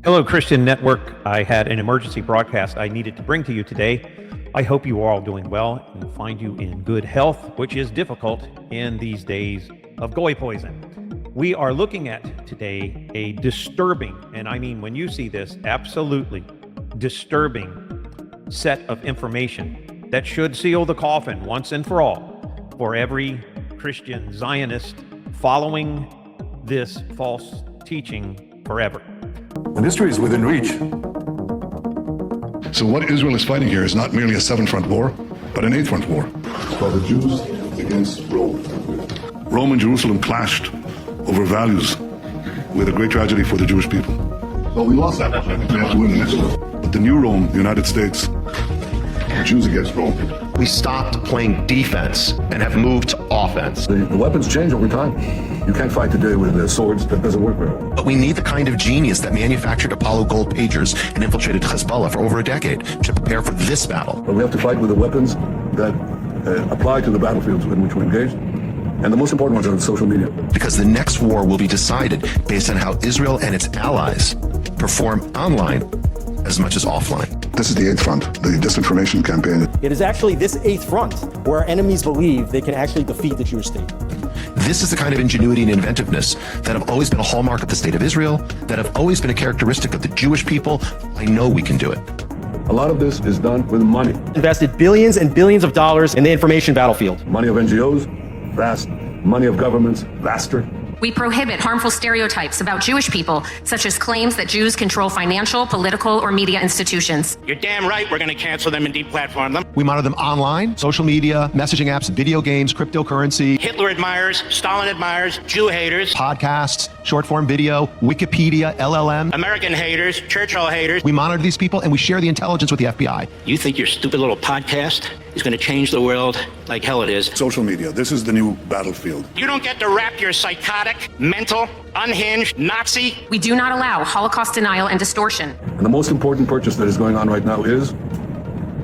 Hello, Christian Network. I had an emergency broadcast I needed to bring to you today. I hope you are all doing well and find you in good health, which is difficult in these days of goy poison. We are looking at today a disturbing, and I mean when you see this, absolutely disturbing set of information that should seal the coffin once and for all for every Christian Zionist following this false teaching forever. And history is within reach. So what Israel is fighting here is not merely a seven-front war, but an eight-front war. It's called the Jews against Rome. Rome and Jerusalem clashed over values with a great tragedy for the Jewish people. Well, we lost that. We have to win the next one. But the new Rome, the United States, Jews against Rome. We stopped playing defense and have moved to offense. The weapons change over time. You can't fight today with swords. That doesn't work very well. But we need the kind of genius that manufactured Apollo gold pagers and infiltrated Hezbollah for over a decade to prepare for this battle. But we have to fight with the weapons that apply to the battlefields in which we're engaged. And the most important ones are on social media. Because the next war will be decided based on how Israel and its allies perform online as much as offline. This is the eighth front, the disinformation campaign. It is actually this eighth front where our enemies believe they can actually defeat the Jewish state. This is the kind of ingenuity and inventiveness that have always been a hallmark of the state of Israel, that have always been a characteristic of the Jewish people. I know we can do it. A lot of this is done with money. Invested billions and billions of dollars in the information battlefield. Money of NGOs, vast. Money of governments, vaster. We prohibit harmful stereotypes about Jewish people, such as claims that Jews control financial, political, or media institutions. You're damn right we're going to cancel them and deplatform them. We monitor them online, social media, messaging apps, video games, cryptocurrency. Hitler admirers, Stalin admirers, Jew haters. Podcasts, short-form video, Wikipedia, LLM. American haters, Churchill haters. We monitor these people and we share the intelligence with the FBI. You think your stupid little podcast is going to change the world like hell it is? Social media, this is the new battlefield. You don't get to wrap your psychotic, mental, unhinged, Nazi. We do not allow Holocaust denial and distortion. And the most important purchase that is going on right now is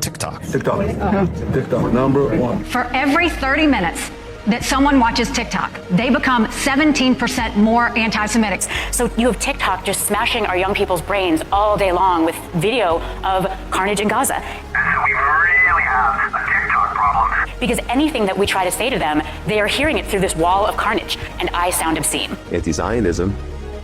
TikTok. TikTok. TikTok, number one. For every 30 minutes that someone watches TikTok, they become 17% more anti-Semitic. So you have TikTok just smashing our young people's brains all day long with video of carnage in Gaza. We really have a TikTok problem. Because anything that we try to say to them, they are hearing it through this wall of carnage, and I sound obscene. Anti-Zionism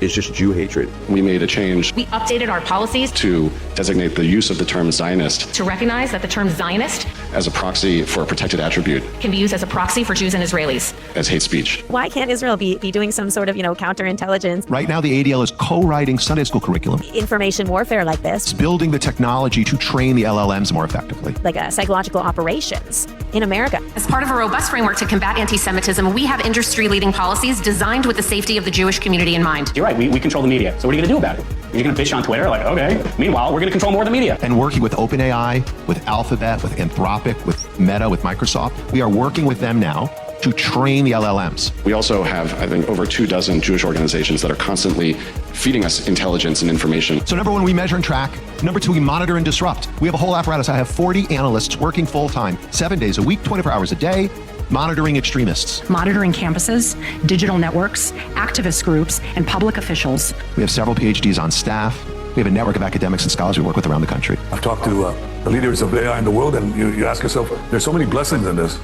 is just Jew hatred. We made a change. We updated our policies to designate the use of the term Zionist, to recognize that the term Zionist as a proxy for a protected attribute can be used as a proxy for Jews and Israelis as hate speech. Why can't Israel be doing some sort of, counterintelligence? Right now, the ADL is co-writing Sunday school curriculum. Information warfare like this. It's building the technology to train the LLMs more effectively. Like psychological operations in America. As part of a robust framework to combat anti-Semitism, we have industry-leading policies designed with the safety of the Jewish community in mind. You're right, we control the media. So what are you going to do about it? You're going to bitch on Twitter? Like, okay. Meanwhile, we're going to control more of the media. And working with OpenAI, with Alphabet, with Anthropic, with Meta, with Microsoft, we are working with them now to train the LLMs. We also have, I think, over 24 Jewish organizations that are constantly feeding us intelligence and information. So number one, we measure and track. Number two, we monitor and disrupt. We have a whole apparatus. I have 40 analysts working full-time, 7 days a week, 24 hours a day, monitoring extremists. Monitoring campuses, digital networks, activist groups, and public officials. We have several PhDs on staff. We have a network of academics and scholars we work with around the country. I've talked to the leaders of AI in the world, and you ask yourself, there's so many blessings in this,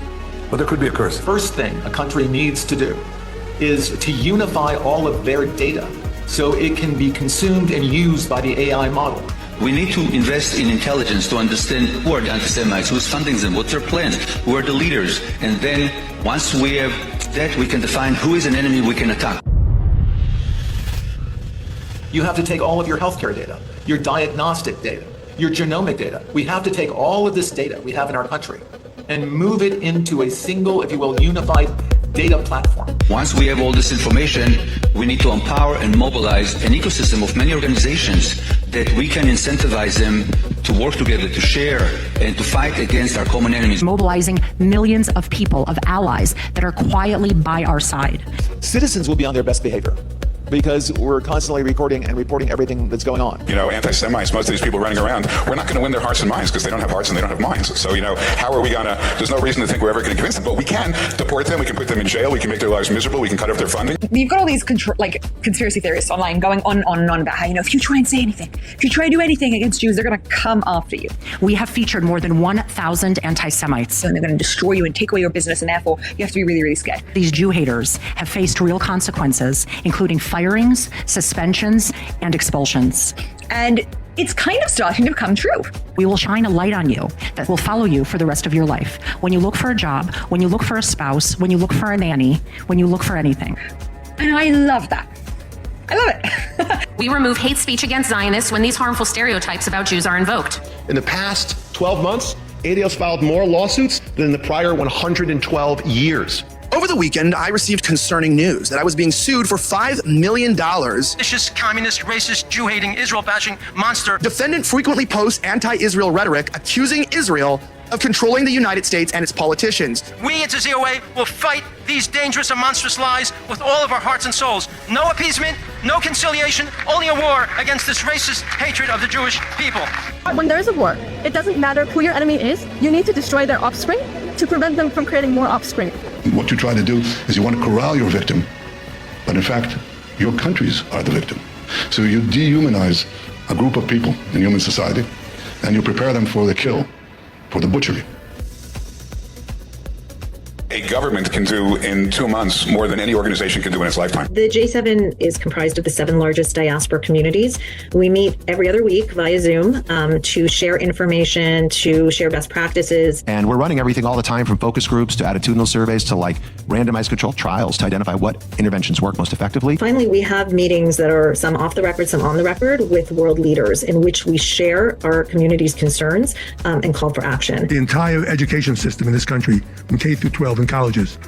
but there could be a curse. First thing a country needs to do is to unify all of their data so it can be consumed and used by the AI model. We need to invest in intelligence to understand who are the anti-Semites, who's funding them, what's their plans, who are the leaders. And then once we have that, we can define who is an enemy we can attack. You have to take all of your healthcare data, your diagnostic data, your genomic data. We have to take all of this data we have in our country and move it into a single, if you will, unified data platform. Once we have all this information, we need to empower and mobilize an ecosystem of many organizations that we can incentivize them to work together, to share, and to fight against our common enemies. Mobilizing millions of people, of allies that are quietly by our side. Citizens will be on their best behavior. because we're constantly recording and reporting everything that's going on. You know, anti-Semites, most of these people running around, we're not going to win their hearts and minds because they don't have hearts and they don't have minds. So, you know, how are we going to, there's no reason to think we're ever going to convince them, but we can deport them, we can put them in jail, we can make their lives miserable, we can cut off their funding. You've got all these conspiracy theorists online going on and on about how, you know, if you try and say anything, if you try to do anything against Jews, they're going to come after you. We have featured more than 1,000 anti-Semites. And they're going to destroy you and take away your business, and therefore you have to be really, really scared. These Jew haters have faced real consequences, including firings, suspensions, and expulsions. And it's kind of starting to come true. We will shine a light on you that will follow you for the rest of your life. When you look for a job, when you look for a spouse, when you look for a nanny, when you look for anything. And I love that. I love it. We remove hate speech against Zionists when these harmful stereotypes about Jews are invoked. In the past 12 months, ADL's filed more lawsuits than in the prior 112 years. Over the weekend, I received concerning news that I was being sued for $5 million. Vicious, communist, racist, Jew-hating, Israel-bashing monster. Defendant frequently posts anti-Israel rhetoric accusing Israel of controlling the United States and its politicians. We at the ZOA will fight these dangerous and monstrous lies with all of our hearts and souls. No appeasement, no conciliation, only a war against this racist hatred of the Jewish people. When there is a war, it doesn't matter who your enemy is. You need to destroy their offspring to prevent them from creating more offspring. What you try to do is you want to corral your victim, but in fact, your countries are the victim. So you dehumanize a group of people in human society, and you prepare them for the kill, for the butchery. A government can do in 2 months more than any organization can do in its lifetime. The J7 is comprised of the 7 largest diaspora communities. We meet every other week via Zoom to share information, to share best practices. And we're running everything all the time from focus groups to attitudinal surveys to randomized controlled trials to identify what interventions work most effectively. Finally, we have meetings that are some off the record, some on the record with world leaders in which we share our community's concerns and call for action. The entire education system in this country, from K through 12 and colleges,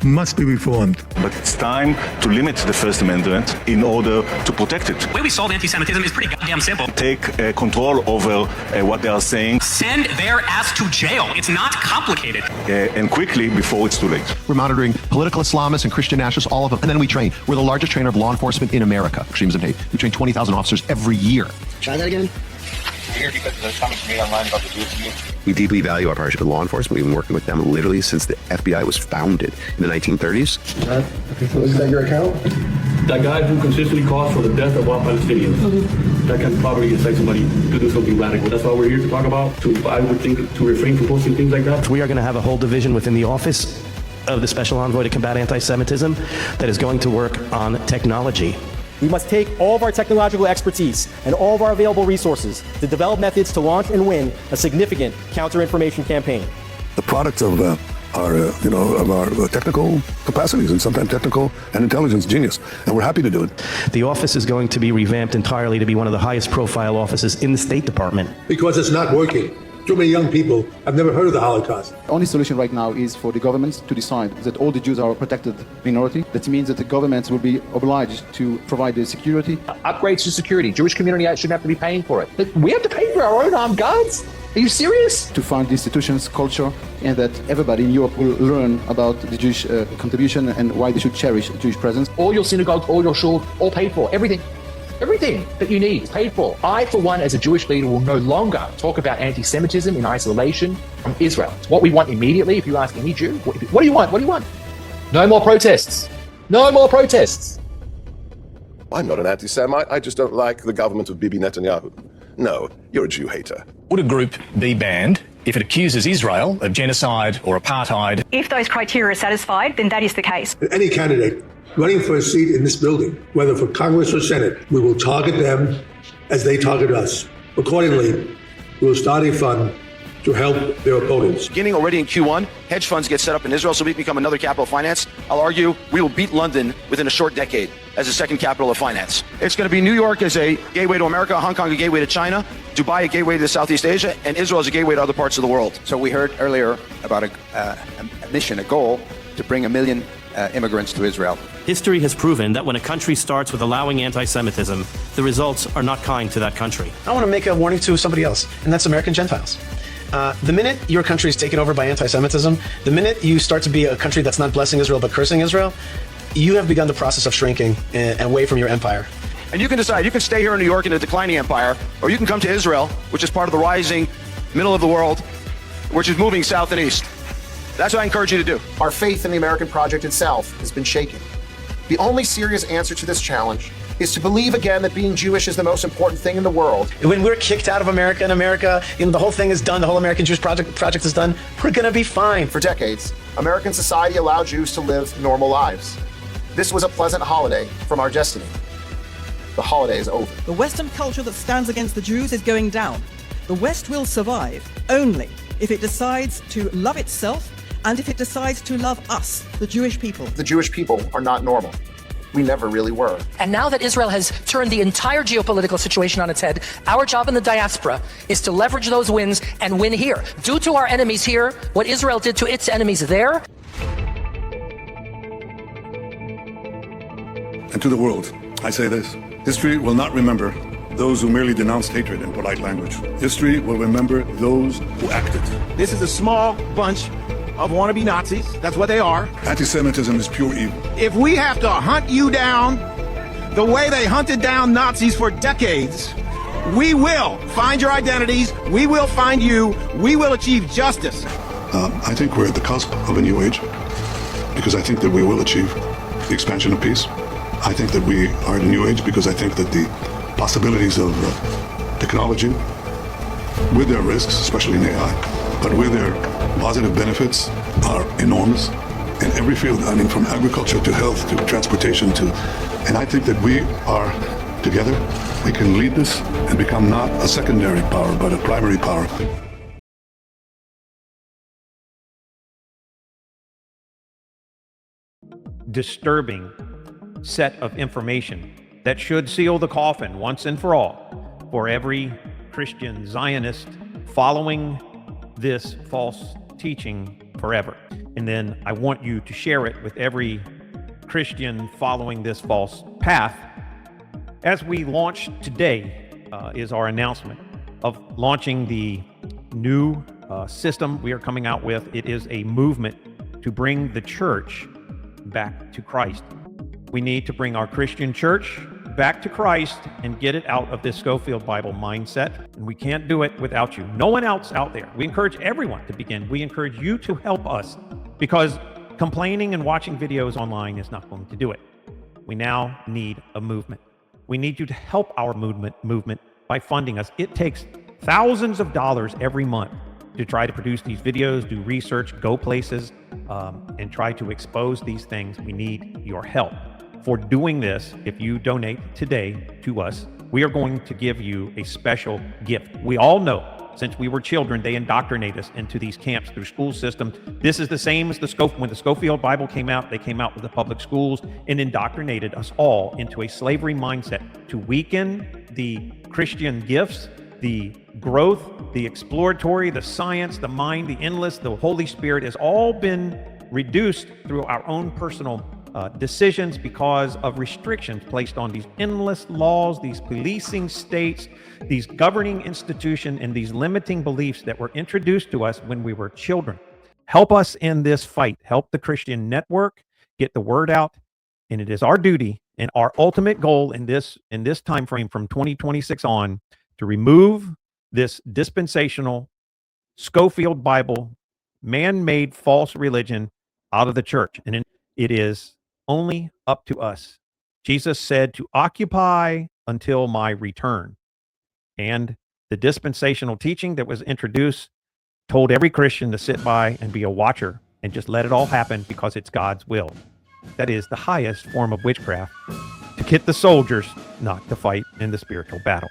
must be reformed. But it's time to limit the First Amendment in order to protect it. The way we solve anti-Semitism is pretty goddamn simple. Take control over what they are saying. Send their ass to jail. It's not complicated. And quickly before it's too late. We're monitoring political Islamists and Christian nationalists, all of them. And then we train. We're the largest trainer of law enforcement in America, extremism and hate. We train 20,000 officers every year. Try that again. Here because there's coming to me online about the Jewish community. We deeply value our partnership with law enforcement. We've been working with them literally since the FBI was founded in the 1930s. Is that your account? That guy who consistently calls for the death of all Palestinians, that can probably incite somebody to do something radical. That's why we're here to talk about, I would think, to refrain from posting things like that. We are going to have a whole division within the office of the Special Envoy to Combat Anti-Semitism that is going to work on technology. We must take all of our technological expertise and all of our available resources to develop methods to launch and win a significant counter-information campaign. The product of our technical capacities and sometimes technical and intelligence genius, and we're happy to do it. The office is going to be revamped entirely to be one of the highest profile offices in the State Department. Because it's not working. Too many young people have never heard of the Holocaust. The only solution right now is for the governments to decide that all the Jews are a protected minority. That means that the governments will be obliged to provide the security. Upgrades to security. Jewish community shouldn't have to be paying for it. But we have to pay for our own armed guards? Are you serious? To fund the institutions, culture, and that everybody in Europe will learn about the Jewish contribution and why they should cherish Jewish presence. All your synagogues, all your shuls, all paid for. Everything. Everything that you need is paid for. I, for one, as a Jewish leader, will no longer talk about anti-Semitism in isolation from Israel. It's what we want immediately. If you ask any Jew, what do you want? What do you want? No more protests. No more protests. I'm not an anti-Semite. I just don't like the government of Bibi Netanyahu. No, you're a Jew hater. Would a group be banned if it accuses Israel of genocide or apartheid? If those criteria are satisfied, then that is the case. Any candidate running for a seat in this building, whether for Congress or Senate, we will target them as they target us. Accordingly, we will start a fund to help their opponents. Beginning already in Q1, hedge funds get set up in Israel so we become another capital of finance. I'll argue we will beat London within a short decade as the second capital of finance. It's going to be New York as a gateway to America, Hong Kong a gateway to China, Dubai a gateway to Southeast Asia, and Israel as a gateway to other parts of the world. So we heard earlier about a mission, a goal to bring 1 million immigrants to Israel. History has proven that when a country starts with allowing anti-Semitism, the results are not kind to that country. I want to make a warning to somebody else, and that's American Gentiles. The minute your country is taken over by anti-Semitism, the minute you start to be a country that's not blessing Israel but cursing Israel, you have begun the process of shrinking away from your empire. And you can decide, you can stay here in New York in a declining empire, or you can come to Israel, which is part of the rising middle of the world, which is moving south and east. That's what I encourage you to do. Our faith in the American project itself has been shaken. The only serious answer to this challenge is to believe again that being Jewish is the most important thing in the world. When we're kicked out of America and America, the whole thing is done, the whole American Jewish project is done, we're gonna be fine. For decades, American society allowed Jews to live normal lives. This was a pleasant holiday from our destiny. The holiday is over. The Western culture that stands against the Jews is going down. The West will survive only if it decides to love itself and if it decides to love us, the Jewish people. The Jewish people are not normal. We never really were. And now that Israel has turned the entire geopolitical situation on its head, our job in the diaspora is to leverage those wins and win here. Do to our enemies here what Israel did to its enemies there. And to the world, I say this: history will not remember those who merely denounced hatred in polite language. History will remember those who acted. This is a small bunch of wannabe Nazis. That's what they are. Anti-Semitism is pure evil. If we have to hunt you down the way they hunted down Nazis for decades, we will find your identities. We will find you. We will achieve justice. I think we're at the cusp of a new age, because I think that we will achieve the expansion of peace. I think that we are in a new age because I think that the possibilities of technology, with their risks, especially in AI, but with their positive benefits, are enormous in every field. I mean, from agriculture to health to transportation to, and I think that we are together. We can lead this and become not a secondary power, but a primary power. Disturbing set of information that should seal the coffin once and for all for every Christian Zionist following this false teaching forever. And then I want you to share it with every Christian following this false path. As we launch today is our announcement of launching the new system we are coming out with. It is a movement to bring the church back to Christ. We need to bring our Christian church back to Christ and get it out of this Schofield Bible mindset. And we can't do it without you. No one else out there. We encourage everyone to begin. We encourage you to help us, because complaining and watching videos online is not going to do it. We now need a movement. We need you to help our movement by funding us. It takes thousands of dollars every month to try to produce these videos, do research, go places, and try to expose these things. We need your help. For doing this, if you donate today to us, we are going to give you a special gift. We all know, since we were children, they indoctrinate us into these camps through school systems. This is the same as when the Schofield Bible came out. They came out with the public schools and indoctrinated us all into a slavery mindset to weaken the Christian gifts, the growth, the exploratory, the science, the mind, the endless, the Holy Spirit has all been reduced through our own personal decisions because of restrictions placed on these endless laws, these policing states, these governing institutions, and these limiting beliefs that were introduced to us when we were children. Help us in this fight. Help the Christian network get the word out. And it is our duty and our ultimate goal in this time frame from 2026 on to remove this dispensational Schofield Bible, man-made false religion out of the church. And it is only up to us. Jesus said to occupy until my return. And the dispensational teaching that was introduced told every Christian to sit by and be a watcher and just let it all happen because it's God's will. That is the highest form of witchcraft, to get the soldiers not to fight in the spiritual battle.